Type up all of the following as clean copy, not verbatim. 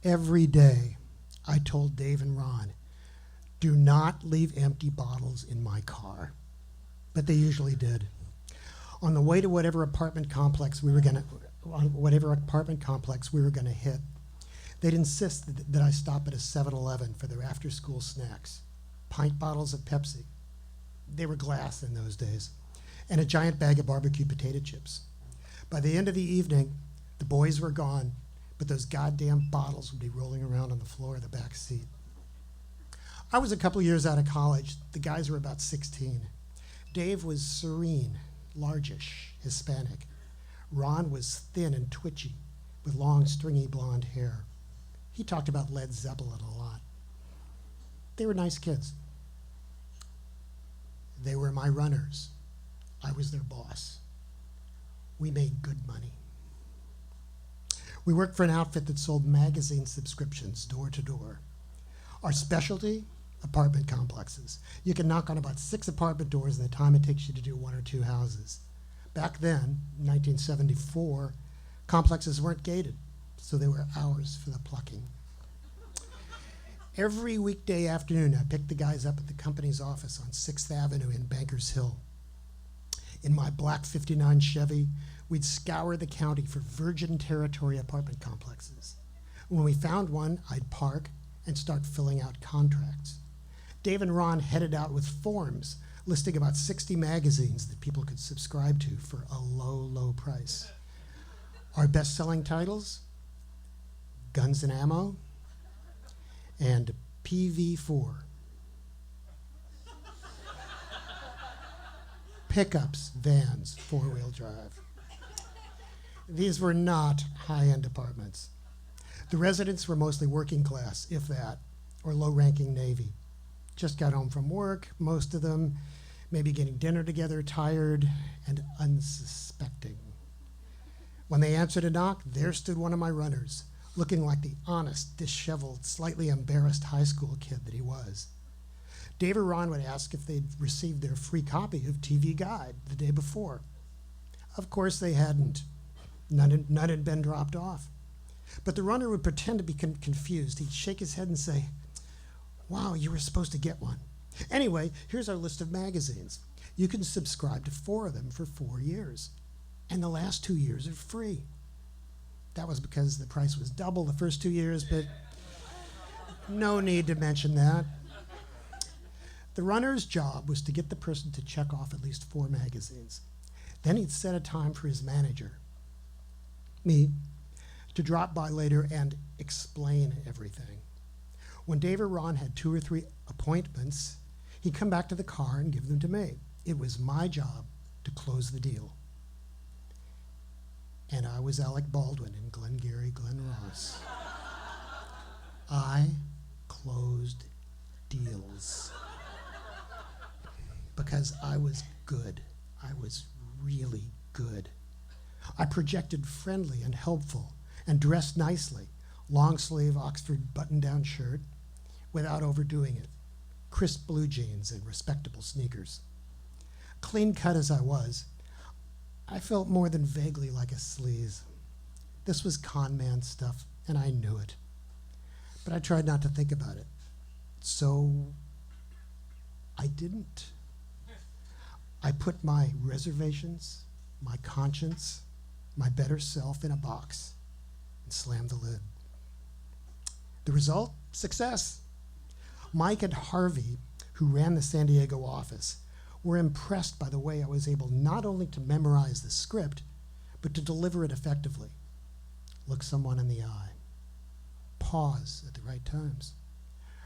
Every day, I told Dave and Ron, do not leave empty bottles in my car. But they usually did. On the way to whatever apartment complex we were gonna hit, they'd insist that I stop at a 7-Eleven for their after-school snacks. Pint bottles of Pepsi. They were glass in those days. And a giant bag of barbecue potato chips. By the end of the evening, the boys were gone, but those goddamn bottles would be rolling around on the floor of the back seat. I was a couple years out of college. The guys were about 16. Dave was serene, largish, Hispanic. Ron was thin and twitchy, with long, stringy blonde hair. He talked about Led Zeppelin a lot. They were nice kids. They were my runners. I was their boss. We made good money. We worked for an outfit that sold magazine subscriptions door to door. Our specialty, apartment complexes. You can knock on about 6 apartment doors in the time it takes you to do 1 or 2 houses. Back then, 1974, complexes weren't gated, so they were ours for the plucking. Every weekday afternoon, I picked the guys up at the company's office on 6th Avenue in Bankers Hill. In my black 59 Chevy, we'd scour the county for virgin territory apartment complexes. When we found one, I'd park and start filling out contracts. Dave and Ron headed out with forms listing about 60 magazines that people could subscribe to for a low, low price. Our best-selling titles, Guns and Ammo, and PV4. Pickups, vans, 4-wheel drive. These were not high-end apartments. The residents were mostly working class, if that, or low-ranking Navy. Just got home from work, most of them, maybe getting dinner together, tired and unsuspecting. When they answered a knock, there stood one of my runners, looking like the honest, disheveled, slightly embarrassed high school kid that he was. Dave or Ron would ask if they'd received their free copy of TV Guide the day before. Of course they hadn't. None had been dropped off. But the runner would pretend to be confused. He'd shake his head and say, "Wow, you were supposed to get one. Anyway, here's our list of magazines. You can subscribe to 4 of them for 4 years. And the last 2 years are free." That was because the price was double the first 2 years, but no need to mention that. The runner's job was to get the person to check off at least 4 magazines. Then he'd set a time for his manager, me, to drop by later and explain everything. When Dave or Ron had 2 or 3 appointments, he'd come back to the car and give them to me. It was my job to close the deal. And I was Alec Baldwin in Glengarry Glen Ross. I closed deals. Because I was good. I was really good. I projected friendly and helpful and dressed nicely. Long sleeve Oxford button-down shirt without overdoing it. Crisp blue jeans and respectable sneakers. Clean cut as I was, I felt more than vaguely like a sleaze. This was con man stuff, and I knew it. But I tried not to think about it. So I didn't. I put my reservations, my conscience, my better self in a box and slammed the lid. The result? Success. Mike and Harvey, who ran the San Diego office, were impressed by the way I was able not only to memorize the script, but to deliver it effectively. Look someone in the eye. Pause at the right times.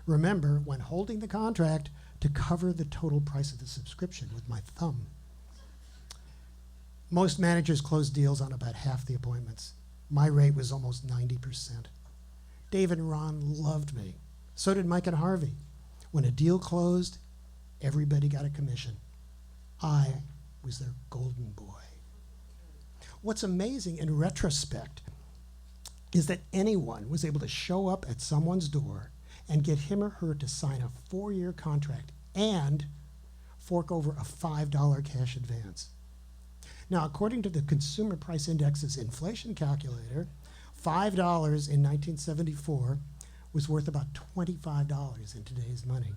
Remember, when holding the contract, to cover the total price of the subscription with my thumb. Most managers closed deals on about half the appointments. My rate was almost 90%. Dave and Ron loved me. So did Mike and Harvey. When a deal closed, everybody got a commission. I was their golden boy. What's amazing in retrospect is that anyone was able to show up at someone's door and get him or her to sign a 4-year contract and fork over a $5 cash advance. Now, according to the Consumer Price Index's inflation calculator, $5 in 1974 was worth about $25 in today's money.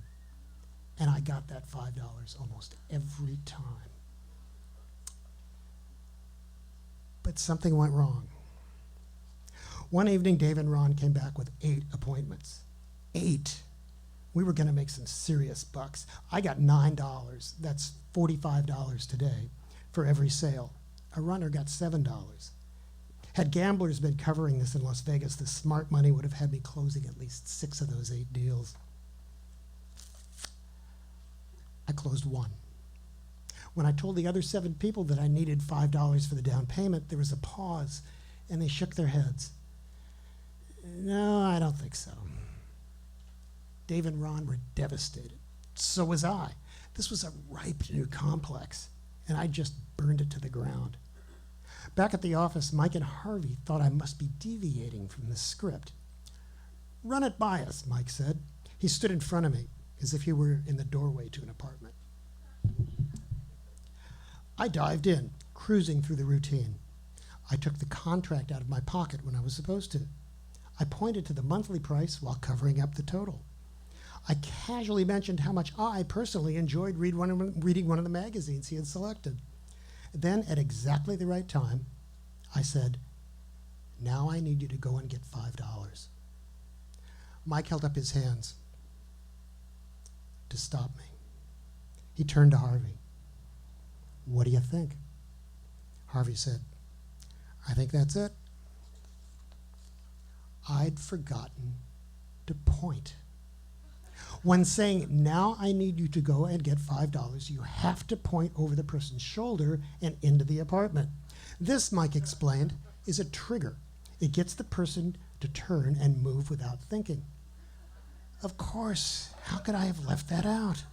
And I got that $5 almost every time. But something went wrong. One evening, Dave and Ron came back with 8 appointments. 8. We were going to make some serious bucks. I got $9. That's $45 today for every sale. A runner got $7. Had gamblers been covering this in Las Vegas, the smart money would have had me closing at least 6 of those 8 deals. I closed 1. When I told the other 7 people that I needed $5 for the down payment, there was a pause, and they shook their heads. No, I don't think so. Dave and Ron were devastated. So was I. This was a ripe new complex, and I just burned it to the ground. Back at the office, Mike and Harvey thought I must be deviating from the script. Run it by us, Mike said. He stood in front of me, as if he were in the doorway to an apartment. I dived in, cruising through the routine. I took the contract out of my pocket when I was supposed to. I pointed to the monthly price while covering up the total. I casually mentioned how much I personally enjoyed reading one of the magazines he had selected. Then, at exactly the right time, I said, "Now I need you to go and get $5. Mike held up his hands to stop me. He turned to Harvey. "What do you think?" Harvey said, "I think that's it." I'd forgotten to point. When saying, "Now I need you to go and get $5, you have to point over the person's shoulder and into the apartment. This, Mike explained, is a trigger. It gets the person to turn and move without thinking. Of course, how could I have left that out?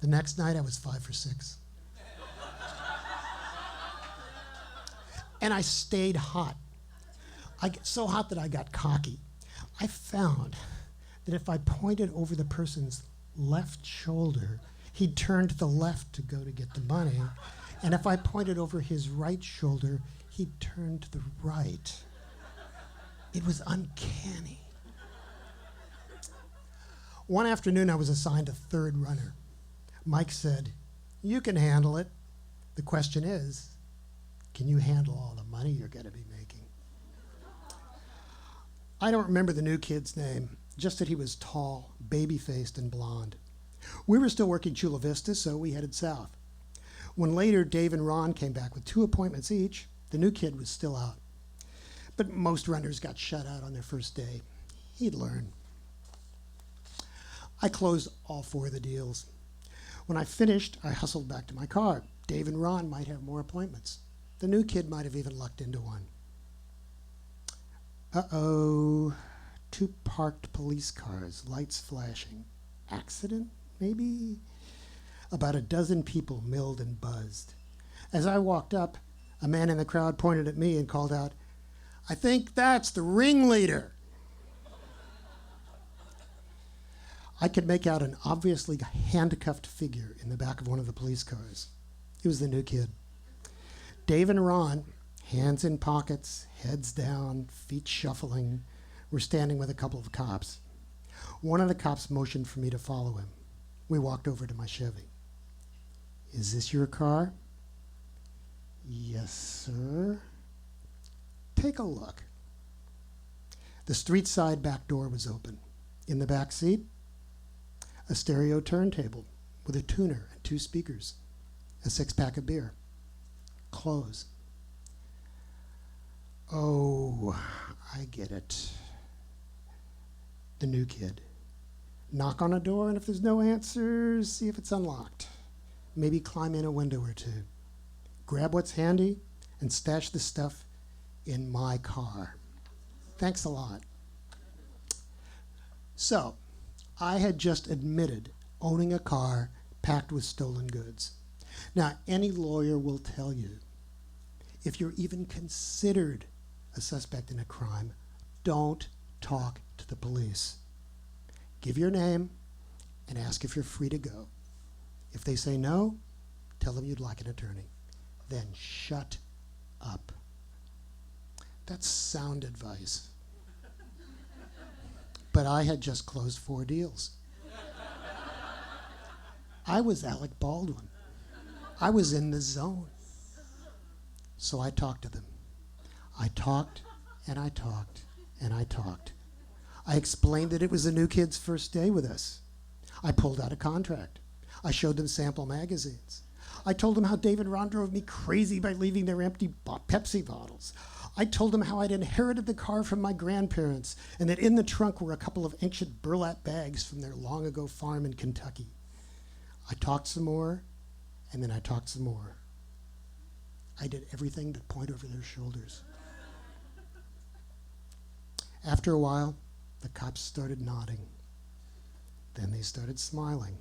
The next night I was 5 for 6. And I stayed hot. So hot that I got cocky. I found that if I pointed over the person's left shoulder, he'd turn to the left to go to get the money. And if I pointed over his right shoulder, he'd turn to the right. It was uncanny. One afternoon, I was assigned a 3rd runner. Mike said, "You can handle it. The question is, can you handle all the money you're going to be making?" I don't remember the new kid's name, just that he was tall, baby-faced, and blonde. We were still working Chula Vista, so we headed south. When later Dave and Ron came back with 2 appointments each, the new kid was still out. But most runners got shut out on their first day. He'd learn. I closed all 4 of the deals. When I finished, I hustled back to my car. Dave and Ron might have more appointments. The new kid might have even lucked into one. Uh-oh, 2 parked police cars, lights flashing. Accident, maybe? About a dozen people milled and buzzed. As I walked up, a man in the crowd pointed at me and called out, "I think that's the ringleader." I could make out an obviously handcuffed figure in the back of one of the police cars. It was the new kid. Dave and Ron, hands in pockets, heads down, feet shuffling, were standing with a couple of cops. One of the cops motioned for me to follow him. We walked over to my Chevy. "Is this your car?" "Yes, sir." "Take a look." The street side back door was open. In the back seat, a stereo turntable with a tuner and 2 speakers, a 6-pack of beer. Clothes. Oh, I get it. The new kid. Knock on a door, and if there's no answers, see if it's unlocked. Maybe climb in a window or 2. Grab what's handy and stash the stuff in my car. Thanks a lot. So, I had just admitted owning a car packed with stolen goods. Now, any lawyer will tell you, if you're even considered a suspect in a crime, don't talk to the police. Give your name and ask if you're free to go. If they say no, tell them you'd like an attorney. Then shut up. That's sound advice. But I had just closed 4 deals. I was Alec Baldwin. I was in the zone. So I talked to them. I talked and I talked and I talked. I explained that it was the new kid's first day with us. I pulled out a contract. I showed them sample magazines. I told them how David Ron drove me crazy by leaving their empty Pepsi bottles. I told them how I'd inherited the car from my grandparents and that in the trunk were a couple of ancient burlap bags from their long ago farm in Kentucky. I talked some more, and then I talked some more. I did everything but point over their shoulders. After a while, the cops started nodding. Then they started smiling.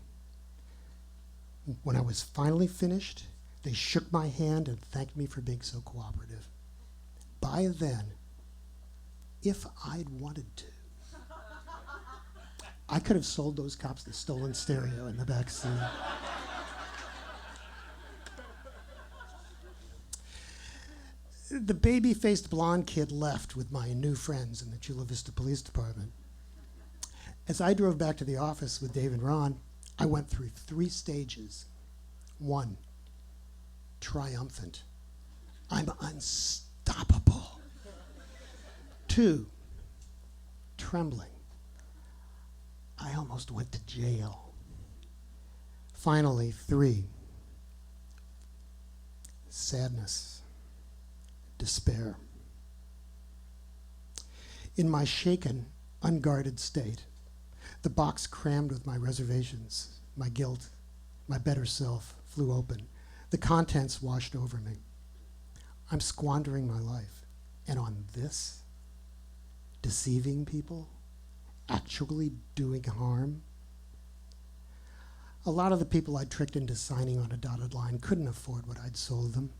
When I was finally finished, they shook my hand and thanked me for being so cooperative. By then, if I'd wanted to, I could have sold those cops the stolen stereo in the back seat. The baby-faced blonde kid left with my new friends in the Chula Vista Police Department. As I drove back to the office with Dave and Ron, I went through 3 stages. 1, triumphant. I'm unstoppable. 2, trembling. I almost went to jail. Finally, 3, sadness, despair. In my shaken, unguarded state, the box crammed with my reservations, my guilt, my better self flew open. The contents washed over me. I'm squandering my life. And on this, deceiving people, actually doing harm. A lot of the people I'd tricked into signing on a dotted line couldn't afford what I'd sold them.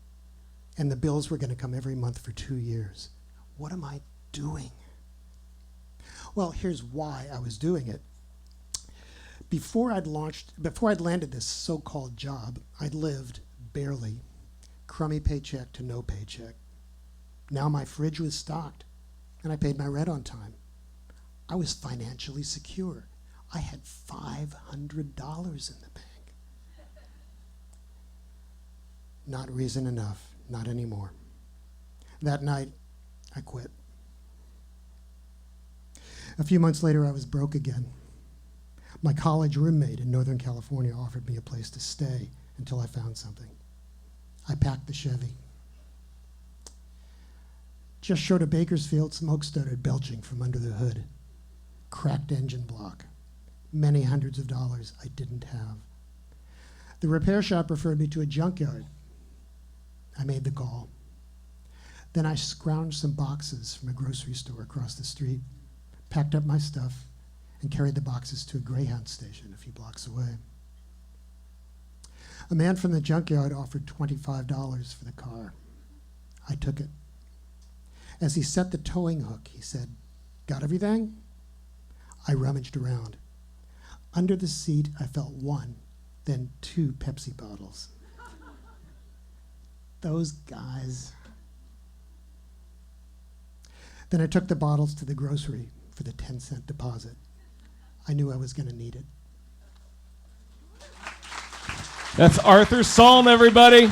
And the bills were going to come every month for 2 years. What am I doing? Well, here's why I was doing it. Before I'd landed this so-called job, I'd lived barely, crummy paycheck to no paycheck. Now my fridge was stocked, and I paid my rent on time. I was financially secure. I had $500 in the bank. Not reason enough, not anymore. That night, I quit. A few months later, I was broke again. My college roommate in Northern California offered me a place to stay until I found something. I packed the Chevy. Just short of Bakersfield, smoke started belching from under the hood. Cracked engine block. Many hundreds of dollars I didn't have. The repair shop referred me to a junkyard. I made the call. Then I scrounged some boxes from a grocery store across the street, packed up my stuff, and carried the boxes to a Greyhound station a few blocks away. A man from the junkyard offered $25 for the car. I took it. As he set the towing hook, he said, "Got everything?" I rummaged around. Under the seat, I felt 1, then 2 Pepsi bottles. Those guys. Then I took the bottles to the grocery for the 10-cent deposit. I knew I was going to need it. That's Arthur Salm, everybody.